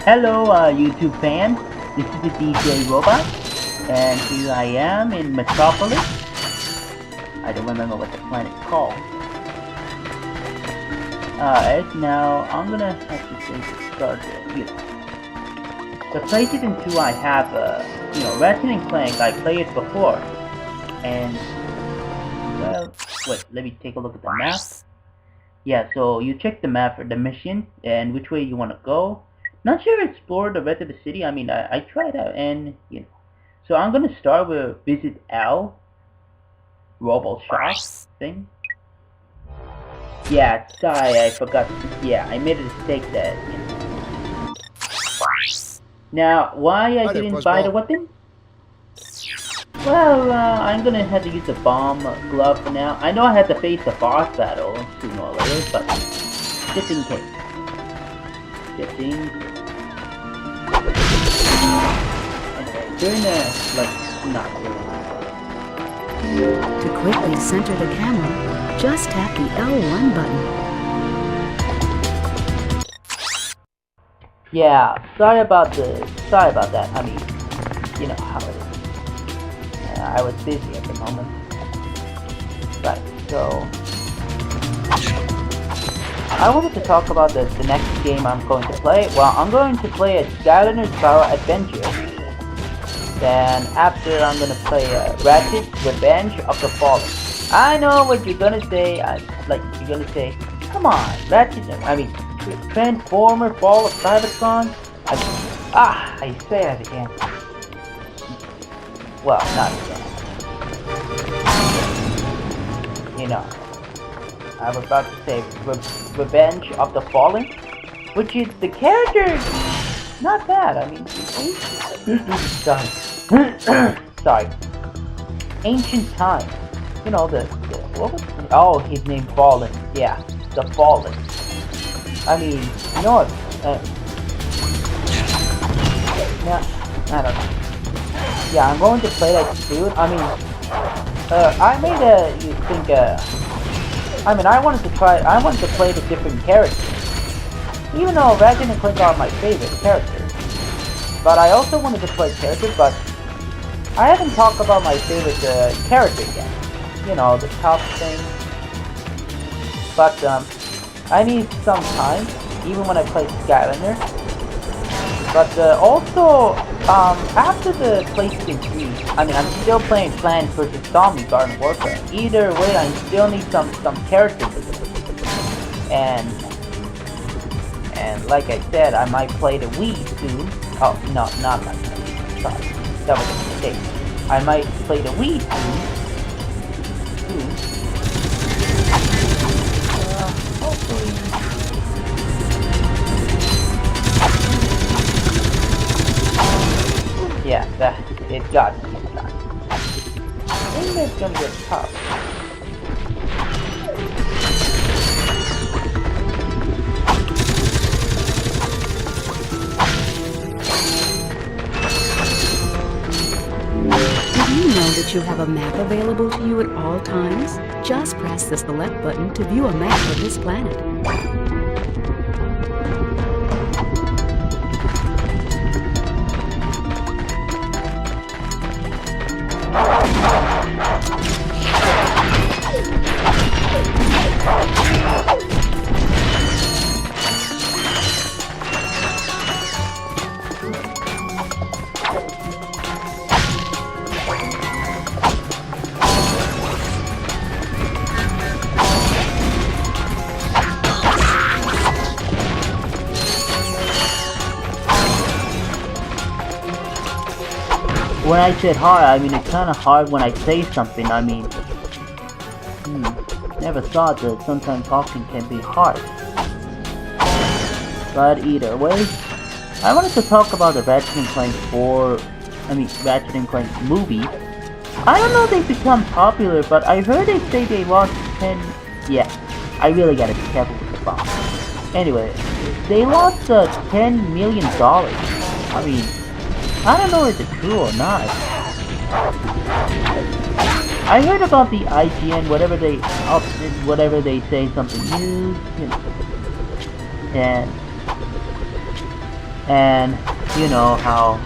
Hello, YouTube fan. This is the DJ Robot, and here I am in Metropolis. I don't remember what the planet's called. Alright, now I'm gonna have to say to start the PlayStation 2 I have, Ratchet and Clank. I played it before, and well, wait. Let me take a look at the map. Yeah, so you check the map for the mission and which way you want to go. Not sure if I explored the rest of the city. I mean, I tried out and, So I'm going to start with Visit L. Robo Shop thing. Yeah, sorry, I forgot. Yeah, I made a mistake that, Now, why I didn't buy the weapon? Well, I'm gonna have to use the bomb glove for now. I know I have to face the boss battle sooner or later, but just in case. Anyway, during not really. To quickly center the camera, just tap the L1 button. Yeah, sorry about that. I mean, you know how it is. I was busy at the moment. Right, so I wanted to talk about the next game I'm going to play. Well, I'm going to play a Skylanders Power Adventure. Then after I'm going to play Ratchet Revenge of the Fallen. I know what you're going to say. You're going to say, come on, Ratchet, Transformer Fall of Cybertron. I say that again. Well, not again. I was about to say Revenge of the Fallen, which is the character not bad. I mean, sorry. Ancient Time. What was it? Oh, his name Fallen. Yeah, the Fallen. I mean, I don't know. Yeah, I'm going to play that soon. I mean, I wanted to play the different characters. Even though Ratchet and Clank are my favorite characters. But I also wanted to play characters, but I haven't talked about my favorite character yet. The top thing. But, I need some time, even when I play Skylander. But, also, after the PlayStation 3, I'm still playing Plants vs. Zombie Garden Warfare. Either way, I still need some characters. And like I said, I might play the Wii soon. Oh, no, not like that. Sorry, that was a mistake. I might play the Wii soon. Hopefully. Yeah, it got me this time. I think that's gonna get tough. Did you know that you have a map available to you at all times? Just press the select button to view a map of this planet. When I said hard, it's kind of hard when I say something. Never thought that sometimes talking can be hard. But either way, I wanted to talk about the Ratchet and Clank Ratchet and Clank movie. I don't know if they've become popular, but I heard they say they lost 10... Yeah, I really gotta be careful with the bomb. Anyway, they lost $10 million. I don't know if it's true or not. I heard about the IGN, whatever they say, something new, and And you know how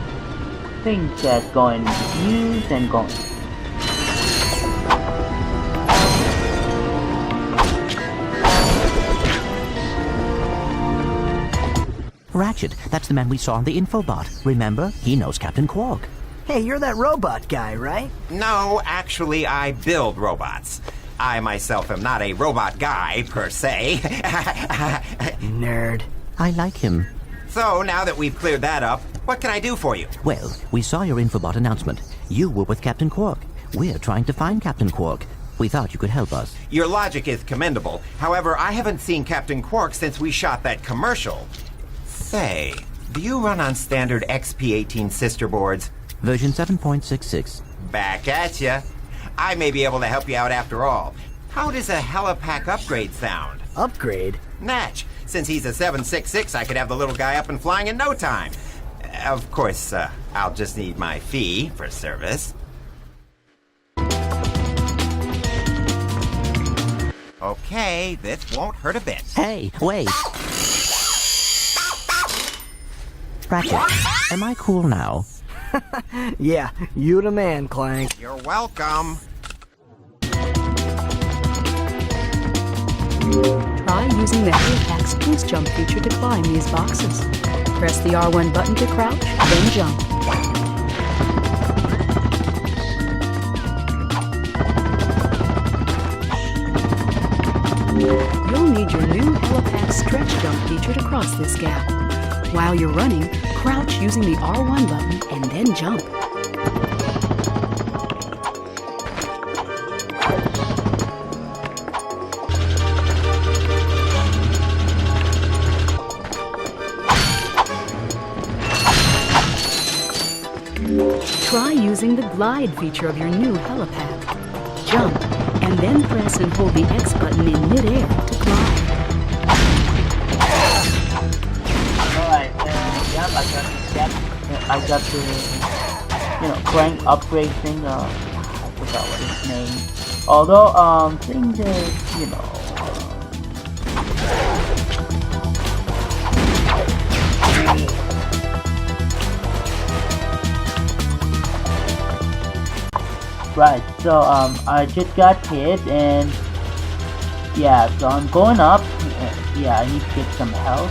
things get going views and going. Ratchet, that's the man we saw on the infobot. Remember? He knows Captain Quark. Hey, you're that robot guy, right? No, actually, I build robots. I myself am not a robot guy, per se. Nerd. I like him. So, now that we've cleared that up, what can I do for you? Well, we saw your infobot announcement. You were with Captain Quark. We're trying to find Captain Quark. We thought you could help us. Your logic is commendable. However, I haven't seen Captain Quark since we shot that commercial. Say, do you run on standard XP18 sister boards? Version 7.66. Back at ya. I may be able to help you out after all. How does a helipack upgrade sound? Upgrade? Natch, since he's a 766, I could have the little guy up and flying in no time. Of course, I'll just need my fee for service. Okay, this won't hurt a bit. Hey, wait! Ratchet, am I cool now? Yeah, you the man, Clank. You're welcome. Try using the helipack's boost jump feature to climb these boxes. Press the R1 button to crouch, then jump. You'll need your new helipack stretch jump feature to cross this gap. While you're running, crouch using the R1 button and then jump. Try using the glide feature of your new helipack. Jump, and then press and hold the X button in midair to climb. I got the Clank upgrade thing. I forgot what his name. Although things is right. So I just got hit and yeah. So I'm going up. Yeah, I need to get some health.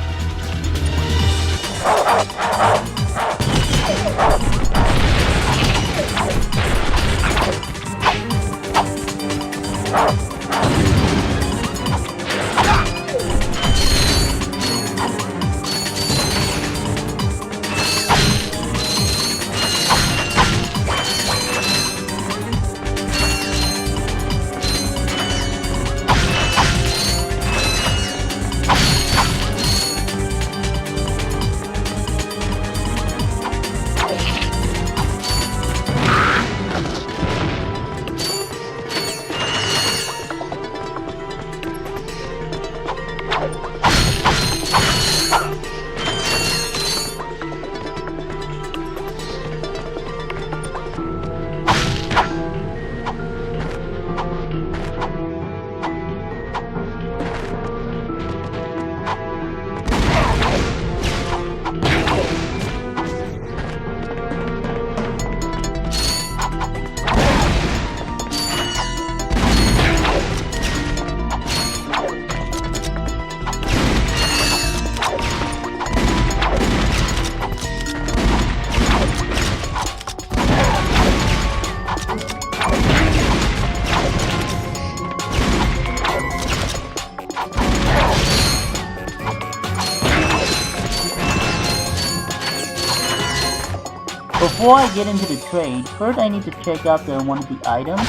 Before I get into the trade, first I need to check out one of the items.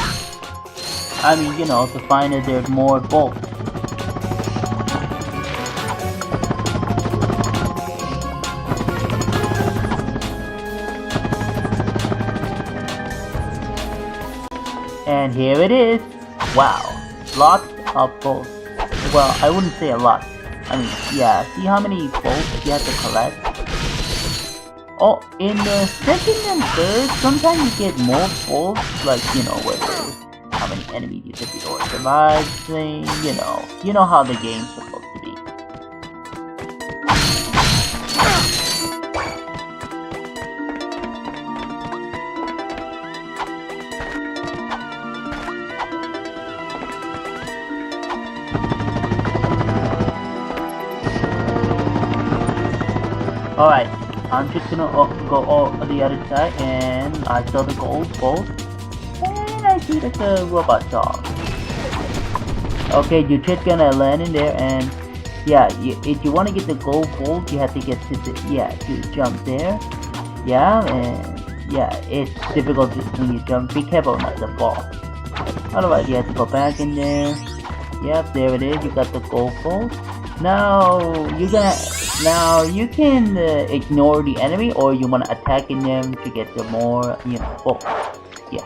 I mean, to find if there's more bolts. And here it is. Wow, lots of bolts. Well, I wouldn't say a lot. I mean, yeah, see how many bolts you have to collect? Oh, in the second and third, sometimes you get more bolts, like, whether how many enemies you defeat or survive thing, you know how the game's supposed to be. Alright, I'm just gonna go on the other side, and I saw the gold bolt, and I see there's a robot dog. Okay, you're just gonna land in there, and yeah, if you want to get the gold bolt, you have to get to the, to jump there. Yeah, and yeah, it's difficult when you jump. Be careful not to fall. Otherwise, you have to go back in there. Yep, there it is. You got the gold bolt. Now you can ignore the enemy, or you want to attack in them to get the more, bolts. Yeah.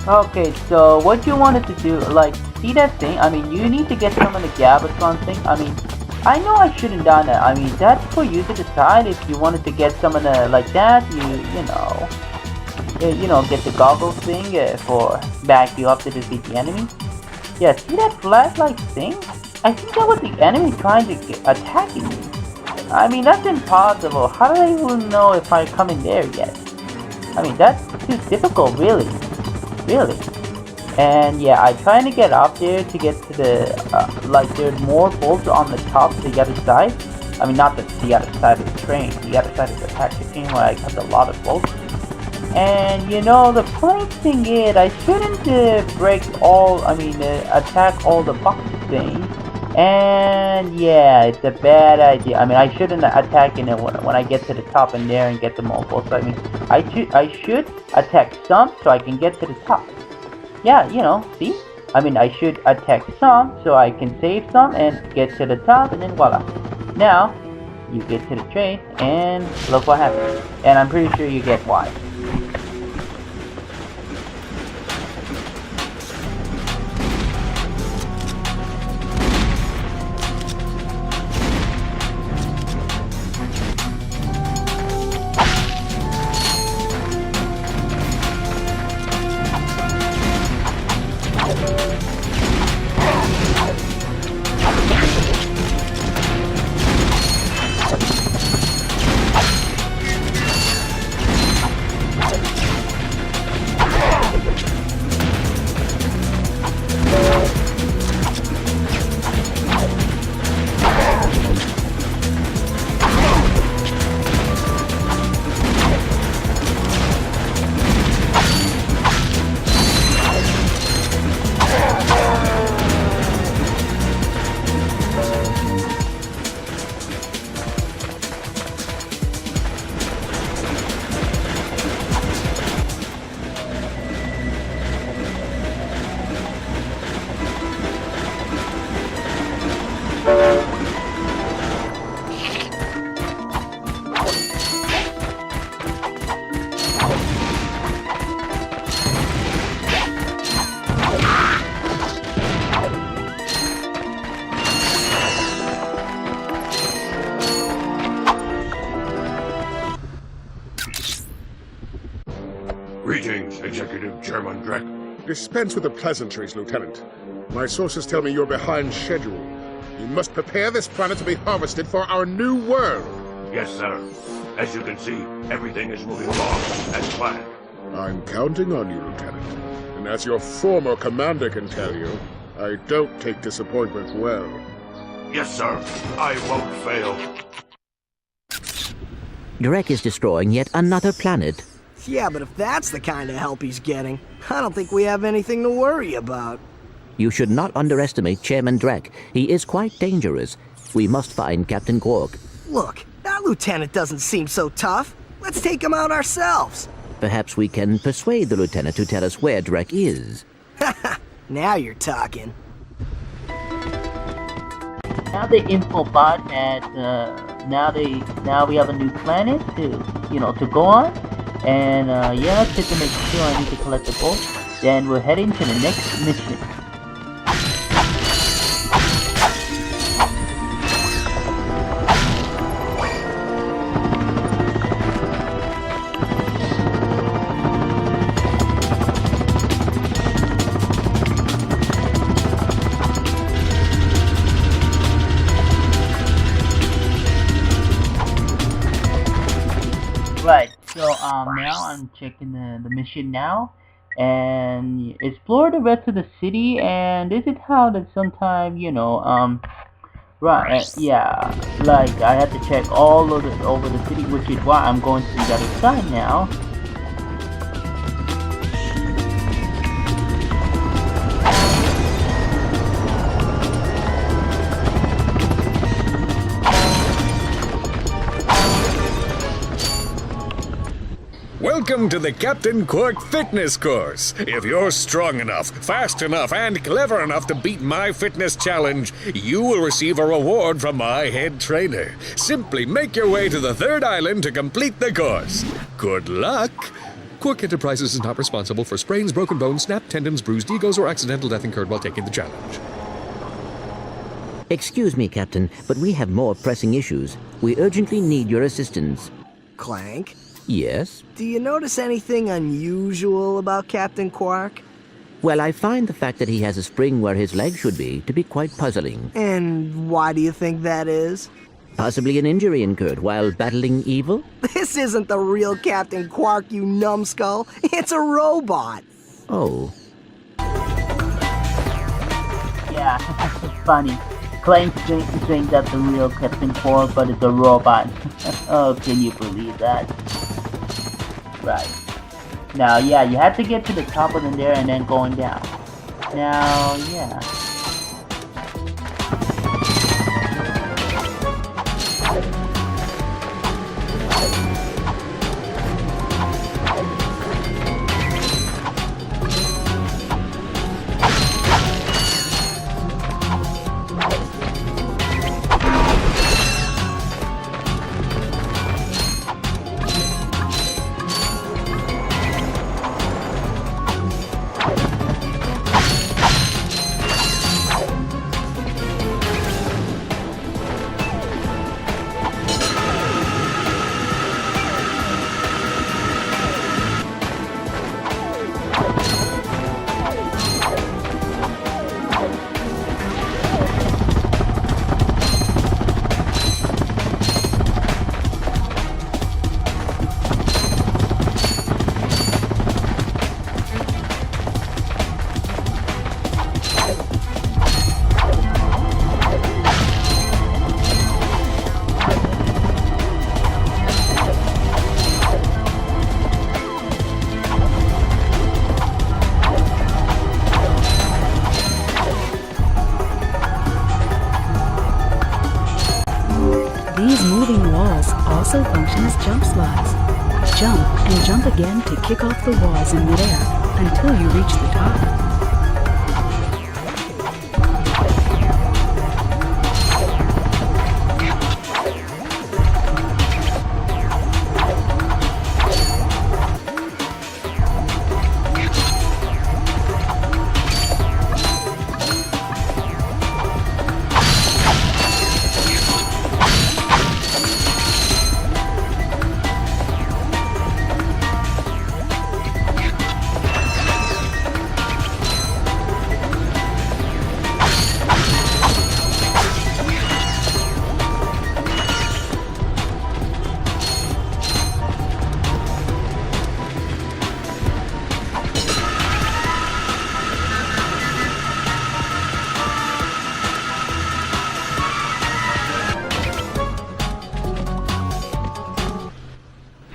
Okay, so what you wanted to do, like, see that thing? I mean, you need to get some of the Gabatron thing. I mean, I know I shouldn't done that. I mean, that's for you to decide if you wanted to get some of the, like that, get the goggles thing for back you up to defeat the enemy. Yeah, see that flashlight thing? I think that was the enemy trying to attacking me. I mean, that's impossible. How do I even know if I come in there yet? I mean, that's too difficult, really. And yeah, I'm trying to get up there to get to the, like, there's more bolts on the top to the other side. I mean, not the other side of the train, the other side of the packaging where I got a lot of bolts. And the funny thing is, I shouldn't attack all the box things. And yeah, it's a bad idea. I mean, I shouldn't attack in it when I get to the top in there and get the more bolts. I mean, I should attack some so I can get to the top. Yeah, see? I mean, I should attack some so I can save some and get to the top, and then voila. Now, you get to the train, and look what happens. And I'm pretty sure you get why. Greetings, Executive Chairman Drek. Dispense with the pleasantries, Lieutenant. My sources tell me you're behind schedule. You must prepare this planet to be harvested for our new world. Yes, sir. As you can see, everything is moving along as planned. I'm counting on you, Lieutenant. And as your former commander can tell you, I don't take disappointment well. Yes, sir. I won't fail. Drek is destroying yet another planet. Yeah, but if that's the kind of help he's getting, I don't think we have anything to worry about. You should not underestimate Chairman Drek. He is quite dangerous. We must find Captain Quark. Look, that lieutenant doesn't seem so tough. Let's take him out ourselves. Perhaps we can persuade the lieutenant to tell us where Drek is. Now you're talking. Now the infobot at now we have a new planet to go on. And yeah, just to make sure I need to collect the bolts. Then we're heading to the next mission. Right, so now I'm checking the mission now, and explore the rest of the city. And is it how that sometime, right, yeah, like I have to check all of over the city, which is why I'm going to the other side now. Welcome to the Captain Quark Fitness Course. If you're strong enough, fast enough, and clever enough to beat my fitness challenge, you will receive a reward from my head trainer. Simply make your way to the third island to complete the course. Good luck! Quark Enterprises is not responsible for sprains, broken bones, snapped tendons, bruised egos, or accidental death incurred while taking the challenge. Excuse me, Captain, but we have more pressing issues. We urgently need your assistance. Clank, Yes? do you notice anything unusual about Captain Quark? Well, I find the fact that he has a spring where his leg should be to be quite puzzling. And why do you think that is? Possibly an injury incurred while battling evil? This isn't the real Captain Quark, you numbskull. It's a robot. Oh. Yeah, it's funny. Clank thinks that's the real Captain Quark, but it's a robot. Oh, can you believe that? Right. Now, yeah, you have to get to the top of there and then going down. Now, yeah. These moving walls also function as jump slots. Jump and jump again to kick off the walls in midair until you reach the top.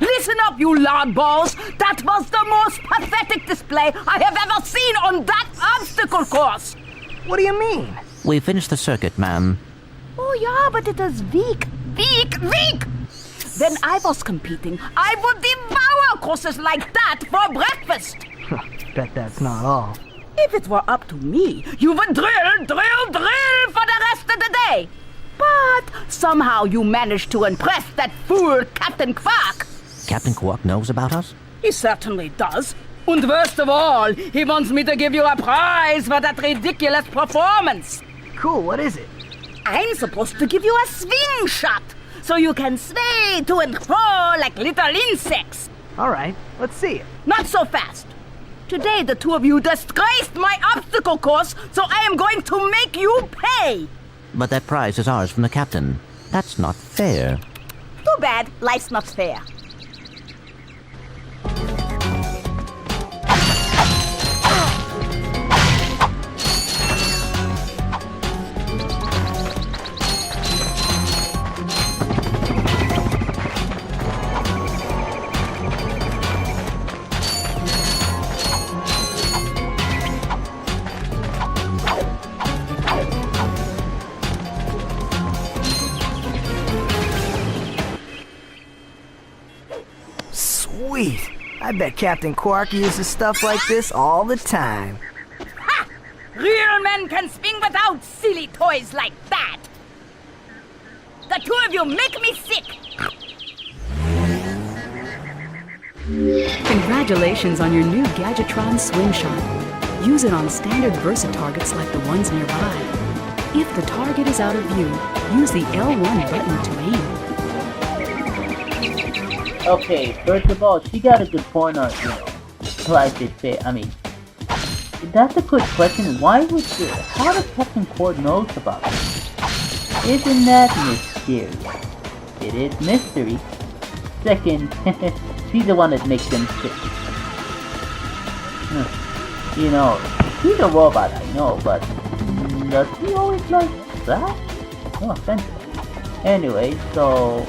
Listen up, you loudballs! That was the most pathetic display I have ever seen on that obstacle course! What do you mean? We finished the circuit, ma'am. Oh yeah, but it is weak. Weak! When I was competing, I would devour courses like that for breakfast! Bet that's not all. If it were up to me, you would drill for the rest of the day! But somehow you managed to impress that fool Captain Quark! Captain Quark knows about us? He certainly does. And worst of all, he wants me to give you a prize for that ridiculous performance. Cool, what is it? I'm supposed to give you a swing shot, so you can sway to and fro like little insects. Alright, let's see it. Not so fast. Today the two of you disgraced my obstacle course, so I am going to make you pay. But that prize is ours from the captain. That's not fair. Too bad, life's not fair. Sweet. I bet Captain Quark uses stuff like this all the time. Ha! Real men can swing without silly toys like that. The two of you make me sick. Congratulations on your new Gadgetron Swing Shot. Use it on standard Versa targets like the ones nearby. If the target is out of view, use the L1 button to aim. Okay, first of all, she got a good point on, price is fair. I mean, that's a good question. Why would how does Captain Quark knows about it? Isn't that mysterious? It is mystery. Second, she's the one that makes them sick. He's a robot, I know, but does he always like that? No offense. Anyway, so...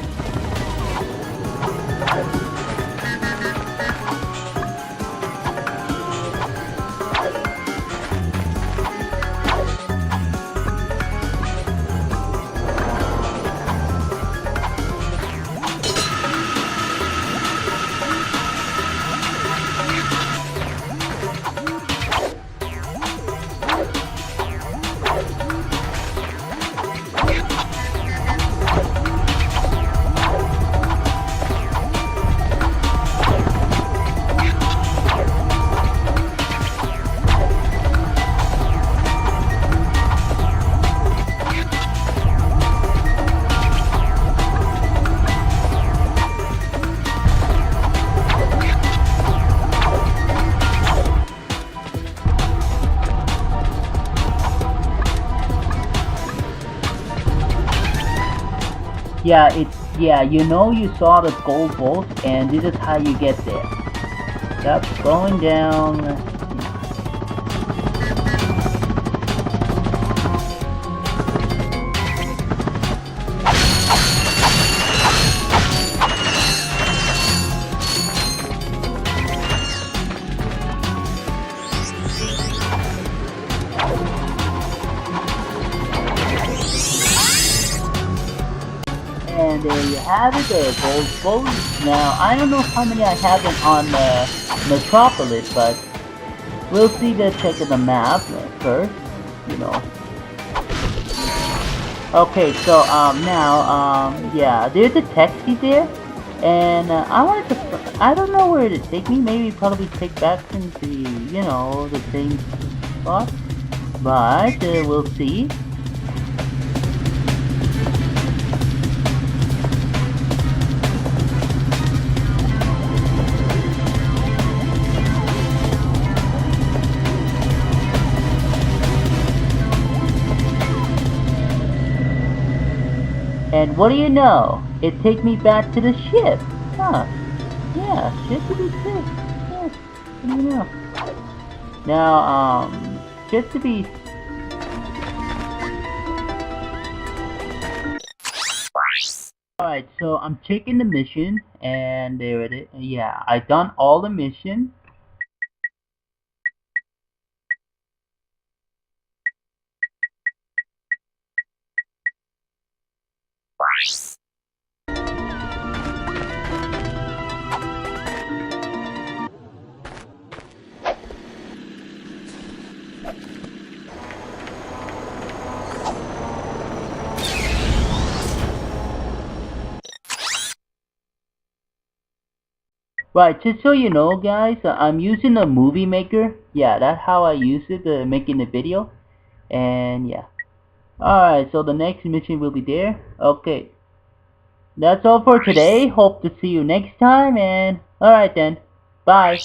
you saw the gold bolts, and this is how you get there. Yep, going down. And there you have it, there, gold bolts. Now, I don't know how many I have on Metropolis, but we'll see the check of the map first, Okay, so, now, there's a taxi there, and I don't know where to take me, maybe probably take back into, the same spot, but, we'll see. And what do you know? It takes me back to the ship. Huh. Yeah, ship to be sick. Yeah, what do you know? Now, just to be... Alright, so I'm checking the mission, and there it is. Yeah, I've done all the mission. Right, just so you know, guys, I'm using a movie maker. Yeah, that's how I use it, making the video. And yeah. Alright, so the next mission will be there. Okay. That's all for today. Hope to see you next time, and alright then. Bye.